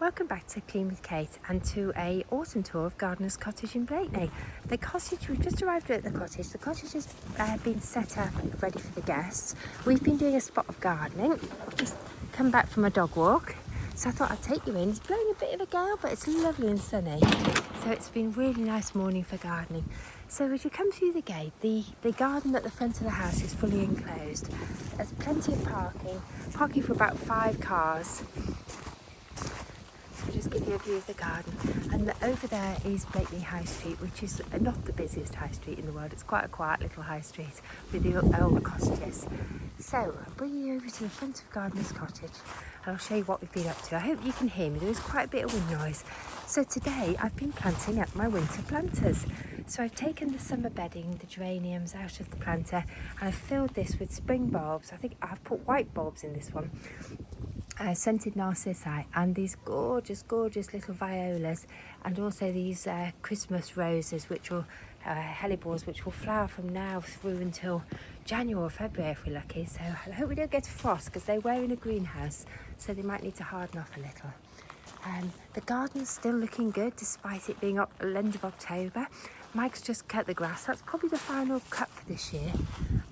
Welcome back to Clean with Kate and to a autumn tour of Gardeners Cottage in Blakeney. The cottage, we've just arrived at the cottage. The cottage has been set up ready for the guests. We've been doing a spot of gardening. I've just come back from a dog walk, so I thought I'd take you in. It's blowing a bit of a gale, but it's lovely and sunny. So it's been a really nice morning for gardening. So as you come through the gate, the garden at the front of the house is fully enclosed. There's plenty of parking for about 5 cars. So just give you a view of the garden. And over there is Blakeney High Street, which is not the busiest high street in the world. It's quite a quiet little high street with the old cottages. So I'll bring you over to the front of Gardeners Cottage and I'll show you what we've been up to. I hope you can hear me. There is quite a bit of wind noise. So today I've been planting up my winter planters. So I've taken the summer bedding, the geraniums out of the planter, and I've filled this with spring bulbs. I think I've put white bulbs in this one. Scented narcissi and these gorgeous little violas, and also these Christmas roses, which will hellebores, which will flower from now through until January or February if we're lucky. So I hope we don't get a frost, because they were in a greenhouse, so they might need to harden off a little. The garden's still looking good despite it being end of October. Mike's just cut the grass. That's probably the final cut for this year,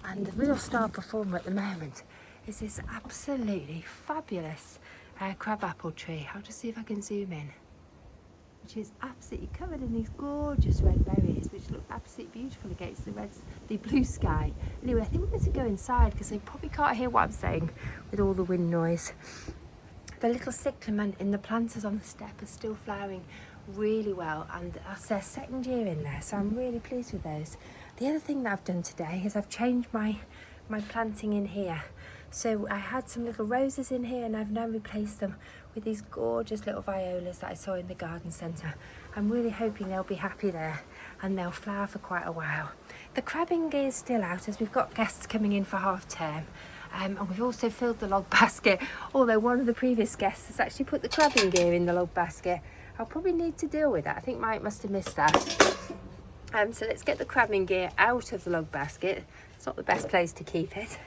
and the real star performer at the moment is this absolutely fabulous crab apple tree. I'll just see if I can zoom in, which is absolutely covered in these gorgeous red berries, which look absolutely beautiful against the blue sky. Anyway, I think we're going to go inside because they probably can't hear what I'm saying with all the wind noise. The little cyclamen in the planters on the step are still flowering really well, and that's their second year in there, so I'm really pleased with those. The other thing that I've done today is I've changed my planting in here. So I had some little roses in here and I've now replaced them with these gorgeous little violas that I saw in the garden centre. I'm really hoping they'll be happy there and they'll flower for quite a while. The crabbing gear is still out as we've got guests coming in for half term. And we've also filled the log basket, although one of the previous guests has actually put the crabbing gear in the log basket. I'll probably need to deal with that. I think Mike must have missed that. So let's get the crabbing gear out of the log basket. It's not the best place to keep it.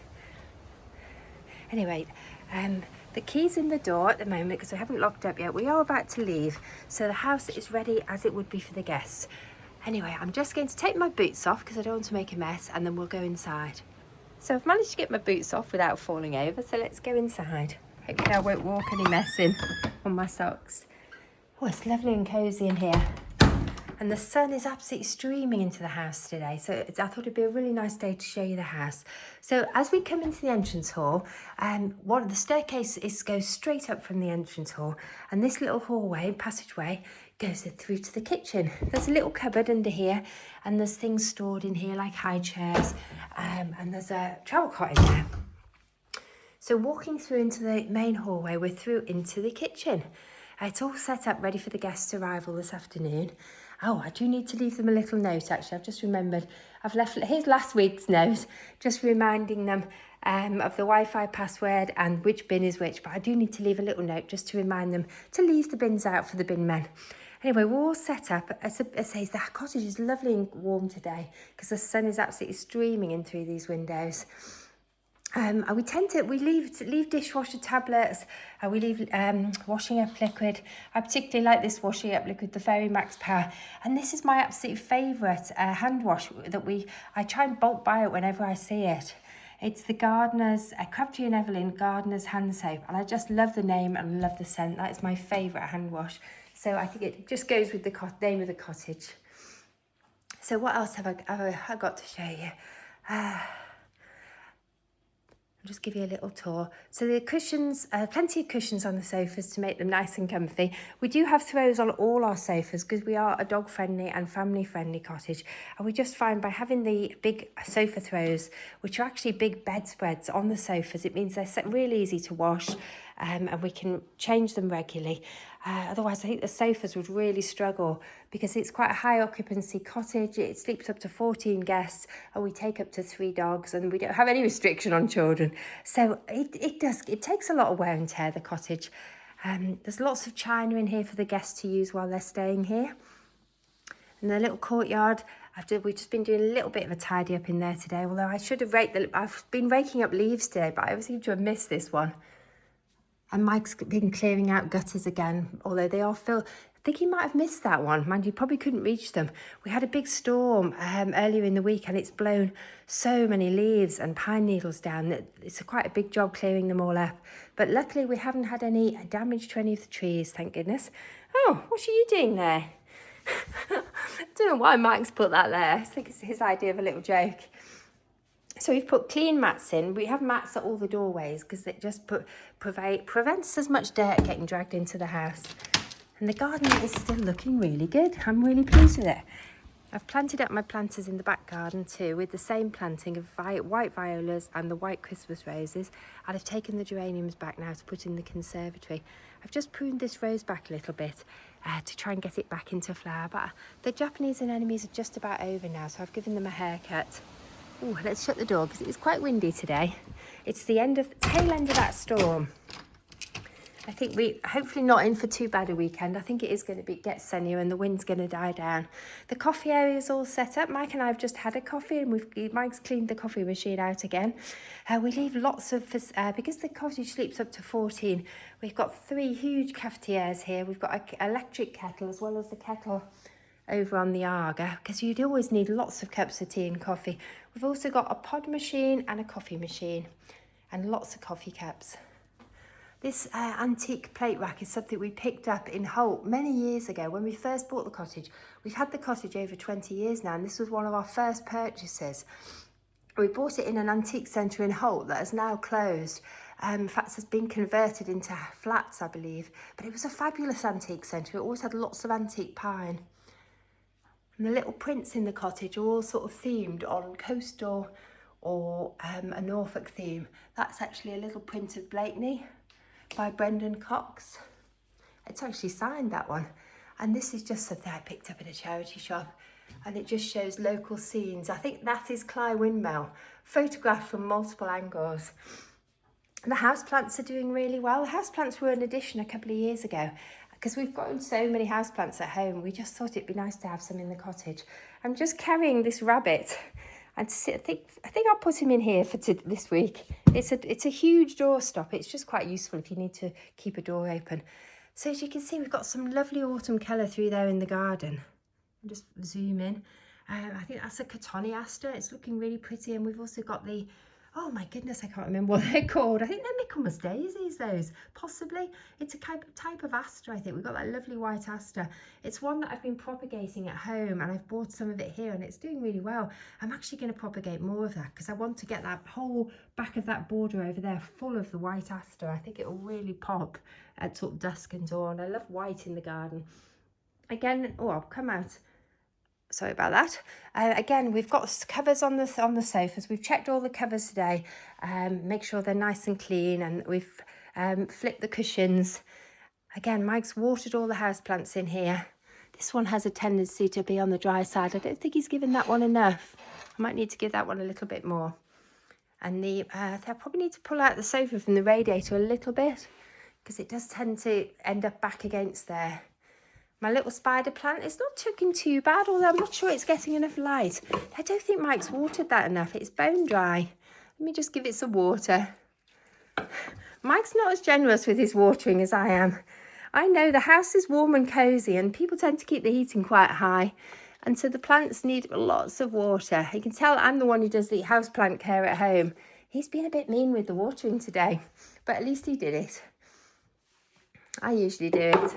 Anyway, the key's in the door at the moment because we haven't locked up yet. We are about to leave, so the house is ready as it would be for the guests. Anyway, I'm just going to take my boots off because I don't want to make a mess, and then we'll go inside. So I've managed to get my boots off without falling over, so let's go inside. Hopefully I won't walk any mess in on my socks. Oh, it's lovely and cosy in here. And the sun is absolutely streaming into the house today, so I thought it'd be a really nice day to show you the house. So as we come into the entrance hall, one of the staircase goes straight up from the entrance hall, and this little hallway, passageway, goes through to the kitchen. There's a little cupboard under here, and there's things stored in here like high chairs, and there's a travel cot in there. So walking through into the main hallway, we're through into the kitchen. It's all set up ready for the guests' arrival this afternoon. Oh, I do need to leave them a little note, actually. I've just remembered. Here's last week's note, just reminding them of the Wi-Fi password and which bin is which. But I do need to leave a little note just to remind them to leave the bins out for the bin men. Anyway, we're all set up. As I say, the cottage is lovely and warm today because the sun is absolutely streaming in through these windows. We leave dishwasher tablets, we leave washing up liquid. I particularly like this washing up liquid, the Fairy Max Power, and this is my absolute favourite hand wash that I try and bulk buy it whenever I see it. It's the Gardeners, Crabtree and Evelyn Gardeners hand soap, and I just love the name and love the scent. That is my favourite hand wash, so I think it just goes with the name of the cottage. So what else have I got to show you? I'll just give you a little tour. So the cushions, plenty of cushions on the sofas to make them nice and comfy. We do have throws on all our sofas because we are a dog-friendly and family-friendly cottage. And we just find by having the big sofa throws, which are actually big bedspreads on the sofas, it means they're really easy to wash, and we can change them regularly. Otherwise, I think the sofas would really struggle because it's quite a high occupancy cottage. It sleeps up to 14 guests, and we take up to 3 dogs, and we don't have any restriction on children. So it takes a lot of wear and tear, the cottage. There's lots of china in here for the guests to use while they're staying here. And the little courtyard, we've just been doing a little bit of a tidy up in there today, although I should have I've been raking up leaves today, but I seem to have missed this one. And Mike's been clearing out gutters again, although they are filled. I think he might have missed that one. Mind you, probably couldn't reach them. We had a big storm earlier in the week, and it's blown so many leaves and pine needles down that it's quite a big job clearing them all up. But luckily, we haven't had any damage to any of the trees, thank goodness. Oh, what are you doing there? I don't know why Mike's put that there. I think it's his idea of a little joke. So we've put clean mats in. We have mats at all the doorways because it just prevents as much dirt getting dragged into the house. And the garden is still looking really good. I'm really pleased with it. I've planted up my planters in the back garden too with the same planting of white violas and the white Christmas roses. And I've taken the geraniums back now to put in the conservatory. I've just pruned this rose back a little bit to try and get it back into flower. But the Japanese anemones are just about over now, so I've given them a haircut. Oh, let's shut the door because it's quite windy today. It's the tail end of that storm. I think we hopefully not in for too bad a weekend. I think it is going to get sunnier and the wind's going to die down. The coffee area is all set up. Mike and I have just had a coffee and Mike's cleaned the coffee machine out again. We leave lots of, because the cottage sleeps up to 14, we've got 3 huge cafetières here. We've got an electric kettle as well as the kettle over on the Arga, because you'd always need lots of cups of tea and coffee. We've also got a pod machine and a coffee machine and lots of coffee cups. This antique plate rack is something we picked up in Holt many years ago when we first bought the cottage. We've had the cottage over 20 years now, and this was one of our first purchases. We bought it in an antique centre in Holt that has now closed. In fact, has been converted into flats, I believe. But it was a fabulous antique centre. It always had lots of antique pine. And the little prints in the cottage are all sort of themed on coastal or a Norfolk theme. That's actually a little print of Blakeney by Brendan Cox. It's actually signed, that one. And this is just something I picked up in a charity shop. And it just shows local scenes. I think that is Quay Windmill, photographed from multiple angles. And the houseplants are doing really well. The houseplants were an addition a couple of years ago. Because we've grown so many houseplants at home, we just thought it'd be nice to have some in the cottage. I'm just carrying this rabbit, and I think I'll put him in here for this week. It's a huge doorstop. It's just quite useful if you need to keep a door open. So as you can see, we've got some lovely autumn colour through there in the garden. I'll just zoom in. I think that's a cotoneaster. It's looking really pretty, and we've also got the, oh my goodness, I can't remember what they're called. I think they're Michaelmas daisies, those, possibly. It's a type of aster, I think. We've got that lovely white aster. It's one that I've been propagating at home, and I've bought some of it here, and it's doing really well. I'm actually going to propagate more of that because I want to get that whole back of that border over there full of the white aster. I think it will really pop at sort of dusk and dawn. I love white in the garden. Again, oh, I'll come out. Sorry about that. Again, we've got covers on the sofas. We've checked all the covers today, make sure they're nice and clean, and we've flipped the cushions. Again, Mike's watered all the houseplants in here. This one has a tendency to be on the dry side. I don't think he's given that one enough. I might need to give that one a little bit more. And I probably need to pull out the sofa from the radiator a little bit because it does tend to end up back against there. My little spider plant is not looking too bad, although I'm not sure it's getting enough light. I don't think Mike's watered that enough. It's bone dry. Let me just give it some water. Mike's not as generous with his watering as I am. I know the house is warm and cosy, and people tend to keep the heating quite high. And so the plants need lots of water. You can tell I'm the one who does the houseplant care at home. He's been a bit mean with the watering today, but at least he did it. I usually do it.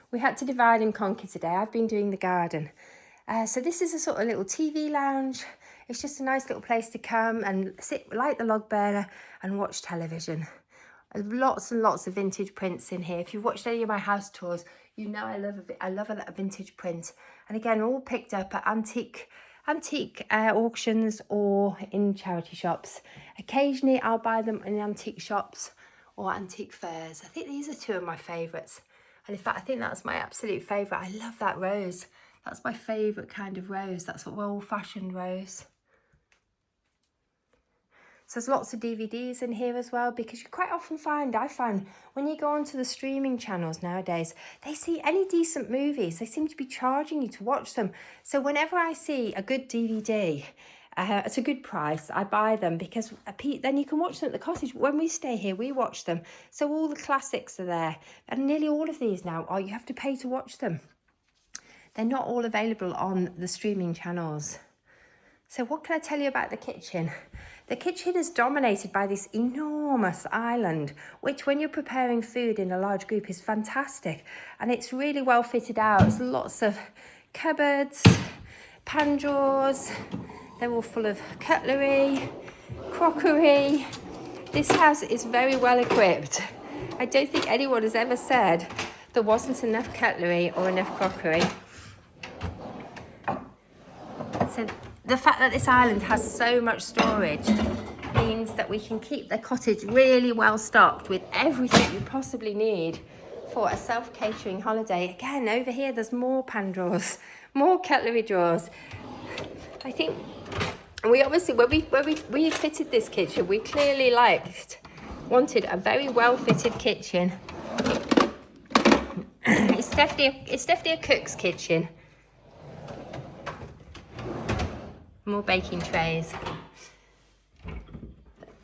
We had to divide and conquer today. I've been doing the garden. So this is a sort of little TV lounge. It's just a nice little place to come and sit, light the log burner and watch television. Lots and lots of vintage prints in here. If you've watched any of my house tours, you know I love a vintage print. And again, all picked up at antique auctions or in charity shops. Occasionally I'll buy them in antique shops or antique fairs. I think these are two of my favourites. And in fact, I think that's my absolute favourite. I love that rose. That's my favourite kind of rose. That's an old-fashioned rose. So there's lots of DVDs in here as well, because you quite often I find when you go onto the streaming channels nowadays, they see any decent movies, they seem to be charging you to watch them. So whenever I see a good DVD, At a good price. I buy them because then you can watch them at the cottage. When we stay here, we watch them. So all the classics are there. And nearly all of these now, you have to pay to watch them. They're not all available on the streaming channels. So what can I tell you about the kitchen? The kitchen is dominated by this enormous island, which when you're preparing food in a large group is fantastic. And it's really well fitted out. There's lots of cupboards, pan drawers. They're all full of cutlery, crockery. This house is very well equipped. I don't think anyone has ever said there wasn't enough cutlery or enough crockery. So the fact that this island has so much storage means that we can keep the cottage really well stocked with everything you possibly need for a self-catering holiday. Again, over here there's more pan drawers, more cutlery drawers. I think we obviously, when we fitted this kitchen, we clearly wanted a very well-fitted kitchen. It's definitely a cook's kitchen. More baking trays.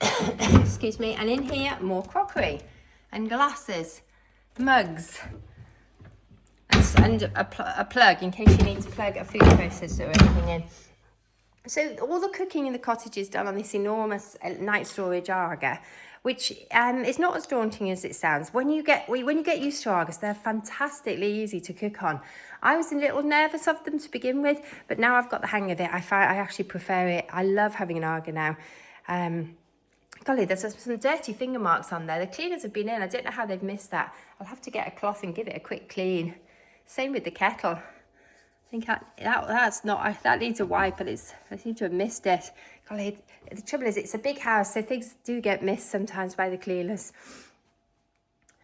Excuse me. And in here, more crockery and glasses, mugs, and a plug in case you need to plug a food processor or anything in. So all the cooking in the cottage is done on this enormous night storage Aga, which is not as daunting as it sounds. When you get used to Agas, they're fantastically easy to cook on. I was a little nervous of them to begin with, but now I've got the hang of it. I actually prefer it. I love having an Aga now. Golly, there's some dirty finger marks on there. The cleaners have been in. I don't know how they've missed that. I'll have to get a cloth and give it a quick clean. Same with the kettle. I think that needs a wipe, but I seem to have missed it. Golly, the trouble is it's a big house, so things do get missed sometimes by the cleaners.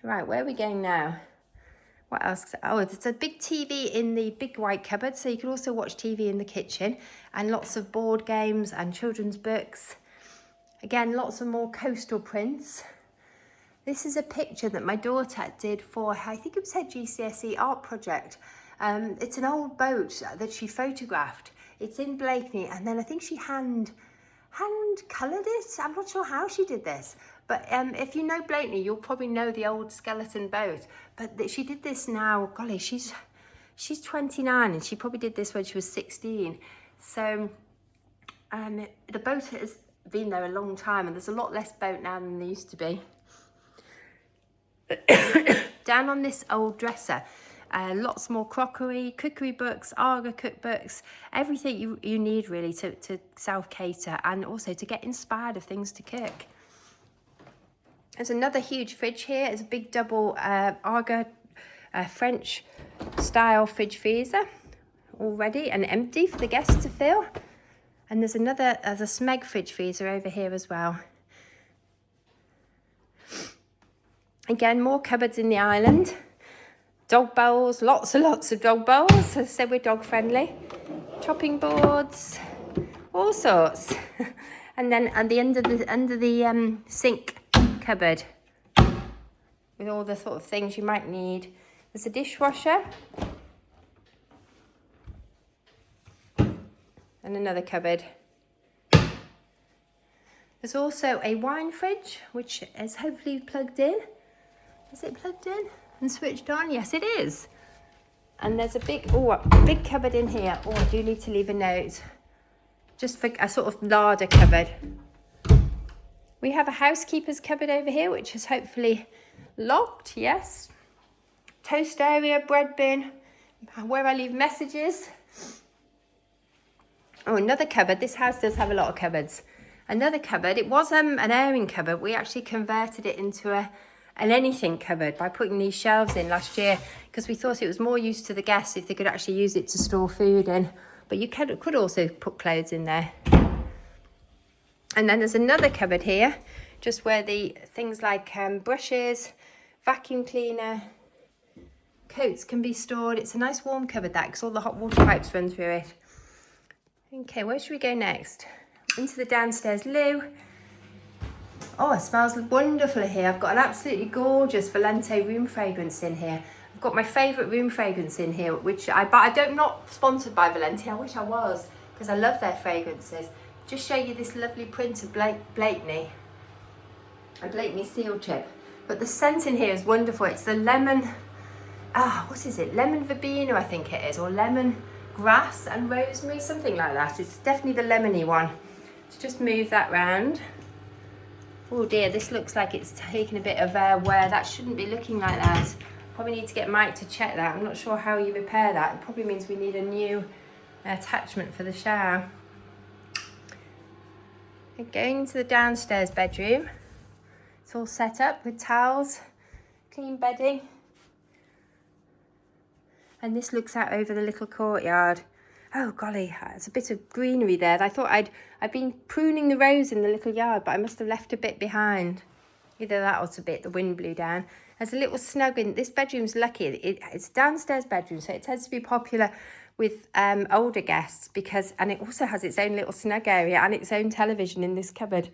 Right, where are we going now? What else? Oh, there's a big TV in the big white cupboard, so you can also watch TV in the kitchen, and lots of board games and children's books. Again, lots of more coastal prints. This is a picture that my daughter did for, I think it was her GCSE art project. It's an old boat that she photographed. It's in Blakeney, and then I think she hand coloured it. I'm not sure how she did this, but if you know Blakeney, you'll probably know the old skeleton boat. But she did this now. Golly, she's 29, and she probably did this when she was 16. So the boat has been there a long time, and there's a lot less boat now than there used to be. Down on this old dresser, lots more crockery, cookery books, Aga cookbooks, everything you need really to self-cater and also to get inspired of things to cook. There's another huge fridge here. It's a big double Aga French style fridge freezer, all ready and empty for the guests to fill. And there's a Smeg fridge freezer over here as well. Again, more cupboards in the island. Dog bowls, lots and lots of dog bowls. As I said, we're dog friendly. Chopping boards, all sorts. And then at the under the sink cupboard with all the sort of things you might need. There's a dishwasher. And another cupboard. There's also a wine fridge, which is hopefully plugged in. Is it plugged in and switched on? Yes, it is. And there's a big cupboard in here. Oh, I do need to leave a note. Just for a sort of larder cupboard. We have a housekeeper's cupboard over here, which is hopefully locked, yes. Toast area, bread bin, where I leave messages. Oh, another cupboard. This house does have a lot of cupboards. Another cupboard. It was an airing cupboard. We actually converted it into an anything cupboard by putting these shelves in last year because we thought it was more use to the guests if they could actually use it to store food in. But you could also put clothes in there. And then there's another cupboard here, just where the things like brushes, vacuum cleaner, coats can be stored. It's a nice warm cupboard, that, because all the hot water pipes run through it. Okay, where should we go next? Into the downstairs loo. Oh, it smells wonderful here. I've got an absolutely gorgeous Valente room fragrance in here. I've got my favourite room fragrance in here, which I'm not sponsored by Valente. I wish I was, because I love their fragrances. just show you this lovely print of Blakeney, a Blakeney seal chip. But the scent in here is wonderful. It's the lemon, what is it? Lemon verbena, I think it is, or lemon grass and rosemary, something like that. It's definitely the lemony one. Let's just move that round. Oh dear, this looks like it's taken a bit of wear. That shouldn't be looking like that. Probably need to get Mike to check that. I'm not sure how you repair that. It probably means we need a new attachment for the shower. Okay, going into the downstairs bedroom. It's all set up with towels, clean bedding. And this looks out over the little courtyard. Oh golly, there's a bit of greenery there. I thought I'd been pruning the rose in the little yard, but I must have left a bit behind. Either that or it's a bit the wind blew down. There's a little snug in this bedroom's lucky. It's a downstairs bedroom, so it tends to be popular with older guests and it also has its own little snug area and its own television in this cupboard.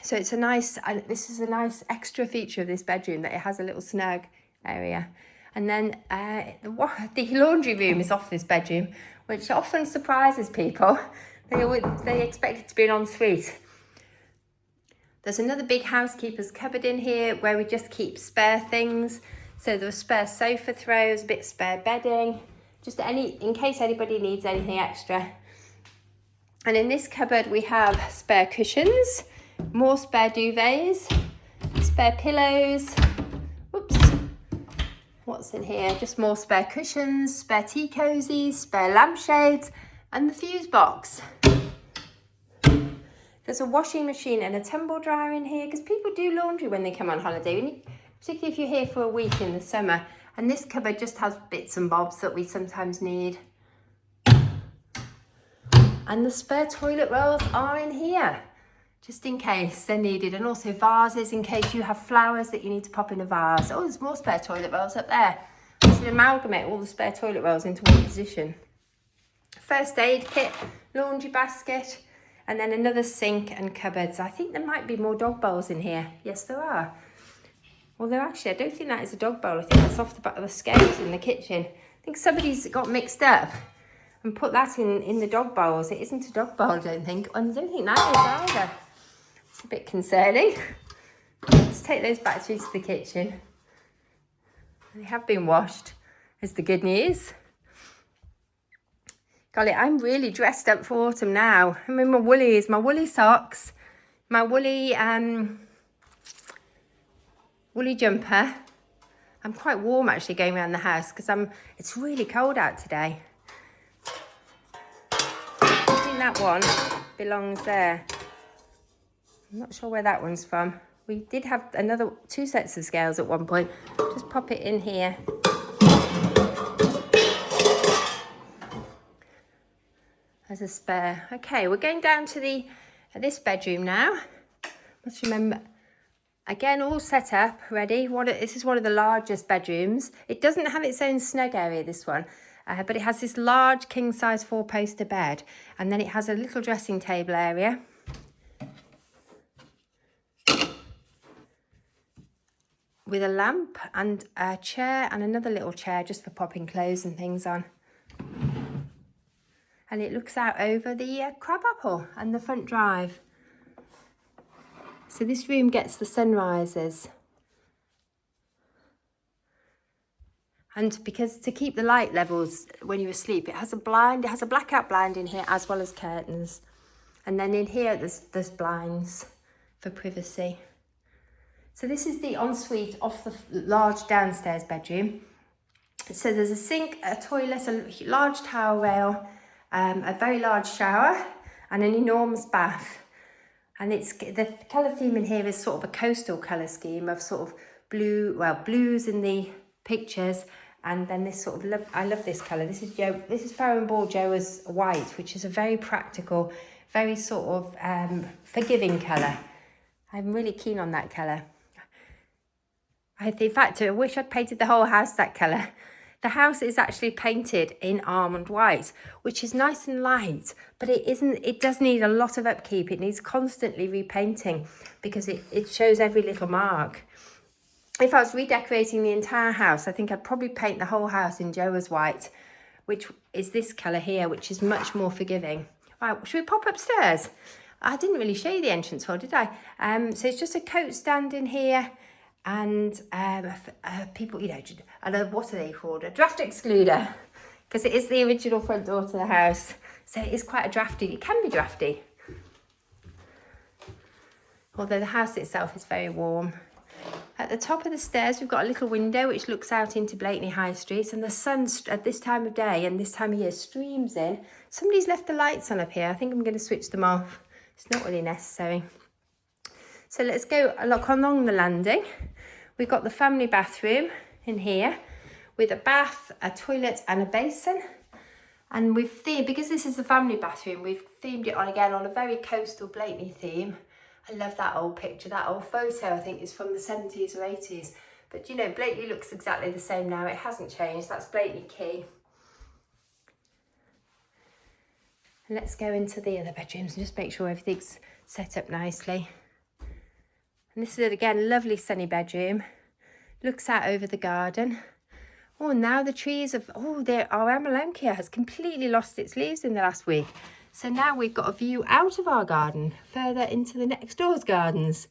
So it's this is a nice extra feature of this bedroom, that it has a little snug area. And then the laundry room is off this bedroom, which often surprises people. They expect it to be an ensuite. There's another big housekeeper's cupboard in here where we just keep spare things. So there are spare sofa throws, a bit spare bedding, just in case anybody needs anything extra. And in this cupboard we have spare cushions, more spare duvets, spare pillows. Whoops. What's in here? Just more spare cushions, spare tea cozies, spare lampshades, and the fuse box. There's a washing machine and a tumble dryer in here because people do laundry when they come on holiday, particularly if you're here for a week in the summer. And this cupboard just has bits and bobs that we sometimes need. And the spare toilet rolls are in here, just in case they're needed. And also vases in case you have flowers that you need to pop in a vase. Oh, there's more spare toilet rolls up there. I should amalgamate all the spare toilet rolls into one position. First aid kit, laundry basket, and then another sink and cupboards. I think there might be more dog bowls in here. Yes, there are. Although actually, I don't think that is a dog bowl. I think that's off the back of the scales in the kitchen. I think somebody's got mixed up and put that in the dog bowls. It isn't a dog bowl, I don't think. And I don't think that is either. It's a bit concerning. Let's take those back through to the kitchen. They have been washed, is the good news. Golly, I'm really dressed up for autumn now. I'm in my woolies, my woolly socks, my woolly jumper. I'm quite warm actually going around the house because it's really cold out today. I think that one belongs there. I'm not sure where that one's from. We did have two sets of scales at one point. Just pop it in here. As a spare. Okay, we're going down to this bedroom now. Must remember, again, all set up, ready. This is one of the largest bedrooms. It doesn't have its own snug area, this one, but it has this large king-size 4-poster bed, and then it has a little dressing table area. With a lamp and a chair and another little chair just for popping clothes and things on. And it looks out over the crabapple and the front drive. So this room gets the sunrises. And because to keep the light levels when you're asleep, it has a blind, it has a blackout blind in here as well as curtains. And then in here there's blinds for privacy. So this is the ensuite off the large downstairs bedroom. So there's a sink, a toilet, a large towel rail, a very large shower and an enormous bath. And the colour theme in here is sort of a coastal colour scheme of sort of blues in the pictures, and then this sort of I love this colour. This is Farrow & Ball Joa's white, which is a very practical, very sort of forgiving colour. I'm really keen on that colour. In fact, I wish I'd painted the whole house that colour. The house is actually painted in almond white, which is nice and light, but it does need a lot of upkeep. It needs constantly repainting because it shows every little mark. If I was redecorating the entire house, I think I'd probably paint the whole house in Joa's white, which is this colour here, which is much more forgiving. Right, should we pop upstairs? I didn't really show you the entrance hall, did I? So it's just a coat stand in here, and people, you know, what are they called? A draft excluder, because it is the original front door to the house. So it is quite a drafty, it can be drafty. Although the house itself is very warm. At the top of the stairs, we've got a little window which looks out into Blakeney High Street, and the sun at this time of day and this time of year streams in. Somebody's left the lights on up here. I think I'm going to switch them off. It's not really necessary. So let's go look along the landing. We've got the family bathroom in here with a bath, a toilet and a basin. And we've themed, because this is the family bathroom, we've themed it on again on a very coastal Blakeney theme. I love that old picture, that old photo I think is from the 70s or 80s. But you know, Blakeney looks exactly the same now, it hasn't changed. That's Blakeney Quay. And let's go into the other bedrooms and just make sure everything's set up nicely. And this is again a lovely sunny bedroom. Looks out over the garden. Oh, now the trees have, our Amelanchier has completely lost its leaves in the last week. So now we've got a view out of our garden, further into the next door's gardens.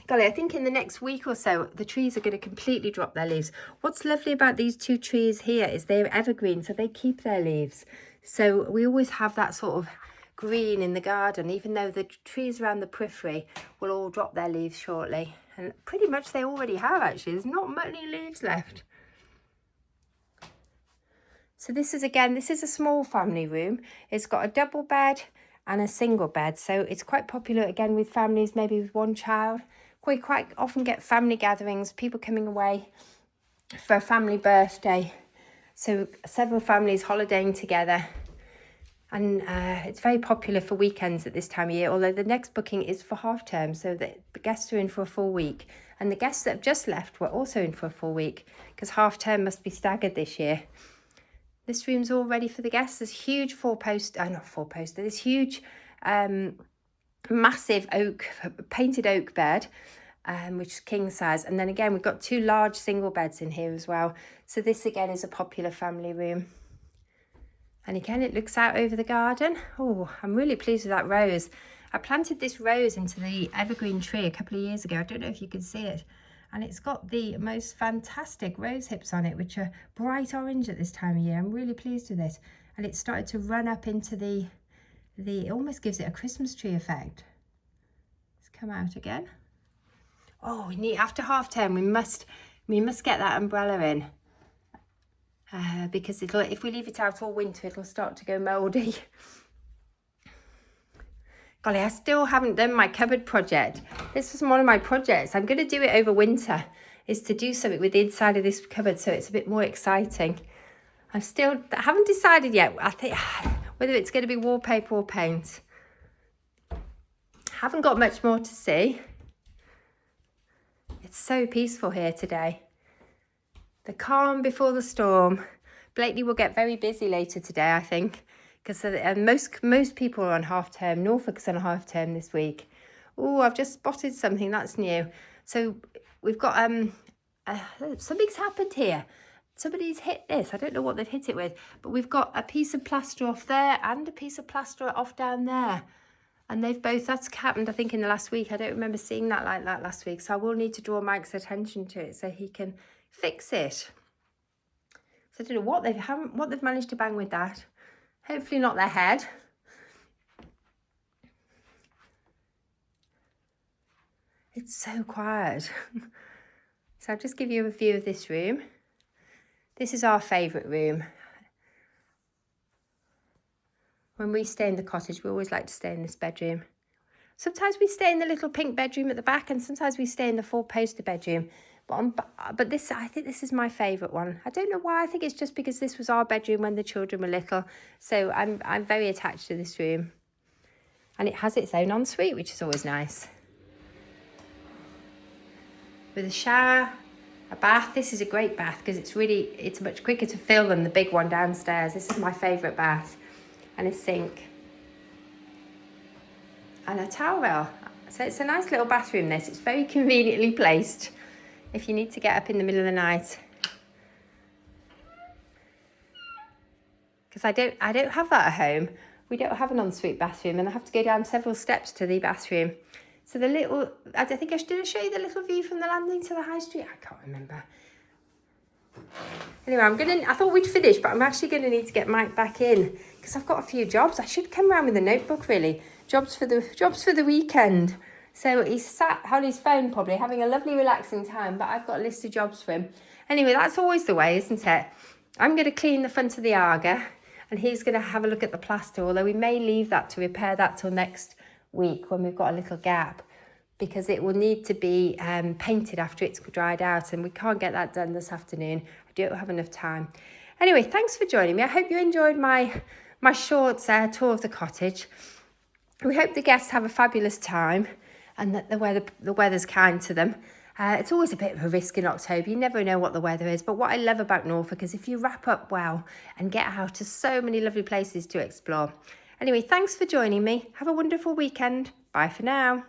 Golly, I think in the next week or so, the trees are going to completely drop their leaves. What's lovely about these two trees here is they're evergreen, so they keep their leaves. So we always have that sort of green in the garden, even though the trees around the periphery will all drop their leaves shortly. And pretty much they already have, actually. There's not many leaves left. So this is a small family room. It's got a double bed and a single bed. So it's quite popular again with families, maybe with one child. We quite often get family gatherings, people coming away for a family birthday. So several families holidaying together. And it's very popular for weekends at this time of year, although the next booking is for half term. So the guests are in for a full week. And the guests that have just left were also in for a full week because half term must be staggered this year. This room's all ready for the guests. There's huge this huge massive painted oak bed, which is king size. And then again, we've got two large single beds in here as well. So this again is a popular family room. And again, it looks out over the garden. Oh, I'm really pleased with that rose. I planted this rose into the evergreen tree a couple of years ago. I don't know if you can see it. And it's got the most fantastic rose hips on it, which are bright orange at this time of year. I'm really pleased with it. And it's started to run up into it almost gives it a Christmas tree effect. Let's come out again. Oh, after half term, we must get that umbrella in. Because if we leave it out all winter, it'll start to go mouldy. Golly, I still haven't done my cupboard project. This was one of my projects. I'm going to do it over winter, is to do something with the inside of this cupboard so it's a bit more exciting. I haven't decided yet, I think, whether it's going to be wallpaper or paint. Haven't got much more to see. It's so peaceful here today. The calm before the storm. Blakeney will get very busy later today, I think, because most people are on half term. Norfolk is on half term this week. Oh, I've just spotted something that's new. So we've got something's happened here. Somebody's hit this. I don't know what they've hit it with, but we've got a piece of plaster off there and a piece of plaster off down there. And that's happened, I think, in the last week. I don't remember seeing that like that last week. So I will need to draw Mike's attention to it so he can fix it. So I don't know what they've managed to bang with that. Hopefully not their head. It's so quiet. So I'll just give you a view of this room. This is our favourite room. When we stay in the cottage, we always like to stay in this bedroom. Sometimes we stay in the little pink bedroom at the back, and sometimes we stay in the four-poster bedroom. But I think this is my favourite one. I don't know why. I think it's just because this was our bedroom when the children were little. So I'm very attached to this room. And it has its own ensuite, which is always nice. With a shower, a bath. This is a great bath because it's much quicker to fill than the big one downstairs. This is my favourite bath. And a sink. And a towel rail. So it's a nice little bathroom, this. It's very conveniently placed if you need to get up in the middle of the night. Because I don't have that at home. we don't have an ensuite bathroom, and I have to go down several steps to the bathroom. So the little, I don't think did I show you the little view from the landing to the high street? I can't remember. Anyway, I thought we'd finish, but I'm actually gonna need to get Mike back in because I've got a few jobs. I should come around with a notebook really. Jobs for the weekend. So he's sat on his phone probably having a lovely relaxing time, but I've got a list of jobs for him. Anyway, that's always the way, isn't it? I'm gonna clean the front of the Aga and he's gonna have a look at the plaster, although we may leave that to repair that till next week when we've got a little gap, because it will need to be painted after it's dried out, and we can't get that done this afternoon. I don't have enough time. Anyway, thanks for joining me. I hope you enjoyed my short tour of the cottage. We hope the guests have a fabulous time and that the weather's kind to them. It's always a bit of a risk in October. You never know what the weather is. But what I love about Norfolk is if you wrap up well and get out to so many lovely places to explore. Anyway, thanks for joining me. Have a wonderful weekend. Bye for now.